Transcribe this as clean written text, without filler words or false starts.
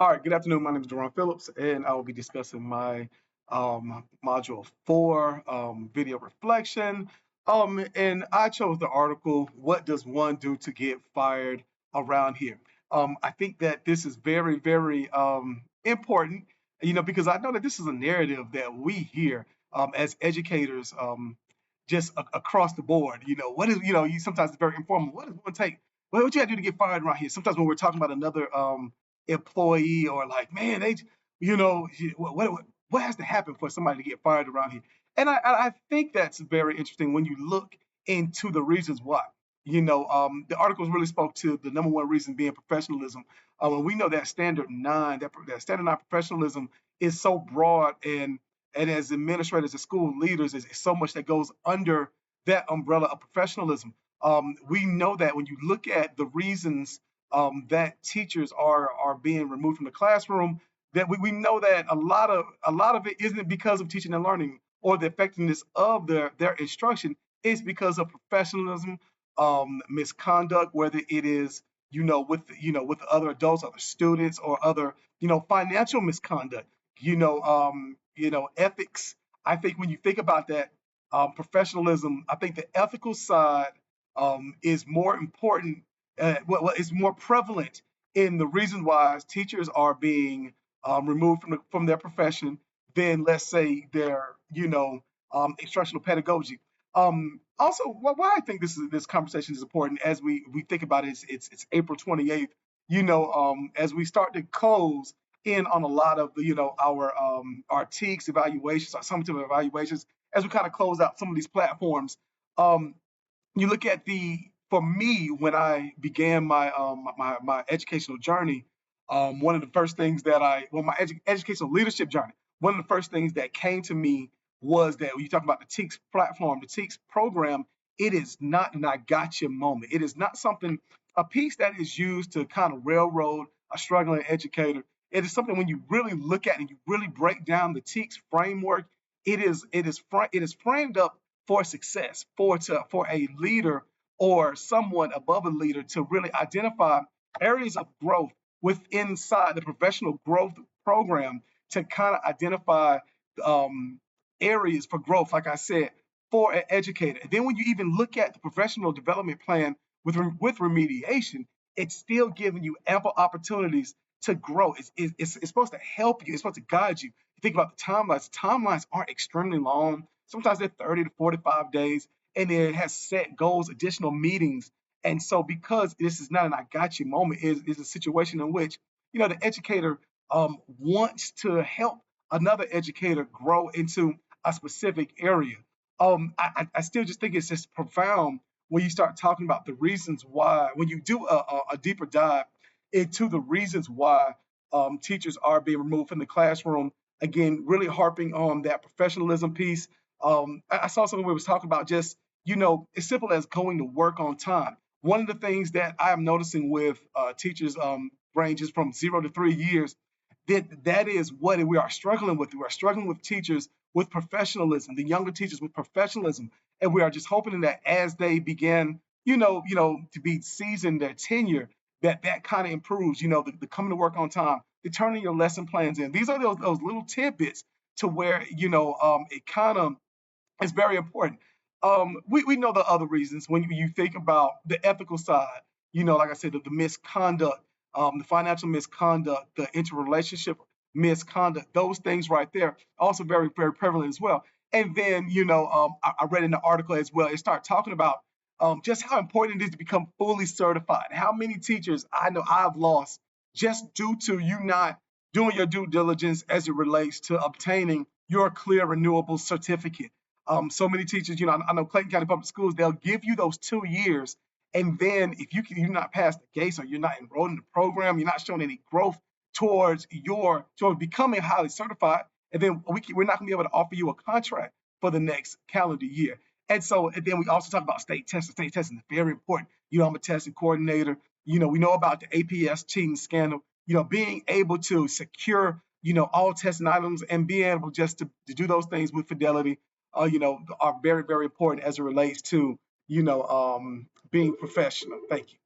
All right, good afternoon. My name is Phillips, and I will be discussing my module four, video reflection. And I chose the article, "What Does One Do to Get Fired Around Here?" I think that this is very, very important, because I know that this is a narrative that we hear as educators, just across the board. What is, sometimes it's very informal. What does one take? What you got to do to get fired around here? Sometimes when we're talking about another employee or like, man, what has to happen for somebody to get fired around here? And I think that's very interesting when you look into the reasons why. The articles really spoke to the number one reason being professionalism. And we know that that standard nine professionalism is so broad, and as administrators and school leaders, is so much that goes under that umbrella of professionalism. We know that when you look at the reasons that teachers are being removed from the classroom, that we know that a lot of it isn't because of teaching and learning or the effectiveness of their instruction. It's because of professionalism, misconduct, whether it is with other adults, other students, or other financial misconduct, ethics. I think when you think about that, professionalism, I think the ethical side is more important, is more prevalent in the reason why teachers are being removed from their profession than, let's say, their instructional pedagogy. Also, why I think this conversation is important as we think about it, it's April 28th. As we start to close in on a lot of the our TEKS evaluations, our summative evaluations, as we kind of close out some of these platforms. Um, you look at the For me, when I began my educational journey, one of the first things that my educational leadership journey, one of the first things that came to me was that when you talk about the TEKS platform, the TEKS program, it is not an I gotcha moment. It is not something, a piece that is used to kind of railroad a struggling educator. It is something when you really look at it and you really break down the TEKS framework, it is framed up for success, for a leader or someone above a leader to really identify areas of growth within inside the professional growth program, to kind of identify um, areas for growth, like I said, for an educator. And then when you even look at the professional development plan with remediation, it's still giving you ample opportunities to grow. It's supposed to help you. It's supposed to guide you. You think about the timelines. Timelines aren't extremely long. Sometimes they're 30 to 45 days, and it has set goals, additional meetings. And so, because this is not an I got you moment, is a situation in which the educator wants to help another educator grow into a specific area. I still just think it's just profound when you start talking about the reasons why, when you do a deeper dive into the reasons why teachers are being removed from the classroom. Again, really harping on that professionalism piece. I saw something where it was talking about just, as simple as going to work on time. One of the things that I am noticing with teachers, ranges from 0 to 3 years, that is what we are struggling with. We are struggling with teachers with professionalism, the younger teachers with professionalism, and we are just hoping that as they begin, to be seasoned their tenure, that kind of improves. The coming to work on time, the turning your lesson plans in. These are those little tidbits to where it kind of is very important. We know the other reasons when you think about the ethical side. Like I said, the misconduct, the financial misconduct, the interrelationship misconduct, those things right there, also very, very prevalent as well. And then, I read in the article as well, it started talking about just how important it is to become fully certified. How many teachers I know I've lost just due to you not doing your due diligence as it relates to obtaining your clear renewable certificate. So many teachers, I know Clayton County Public Schools, they'll give you those 2 years. And then if you're not past the gates, or you're not enrolled in the program, you're not showing any growth towards becoming highly certified, and then we're not going to be able to offer you a contract for the next calendar year. And then we also talk about state testing. State testing is very important. I'm a testing coordinator. We know about the APS cheating scandal. Being able to secure, all testing items and being able just to do those things with fidelity, are very, very important as it relates to, being professional. Thank you.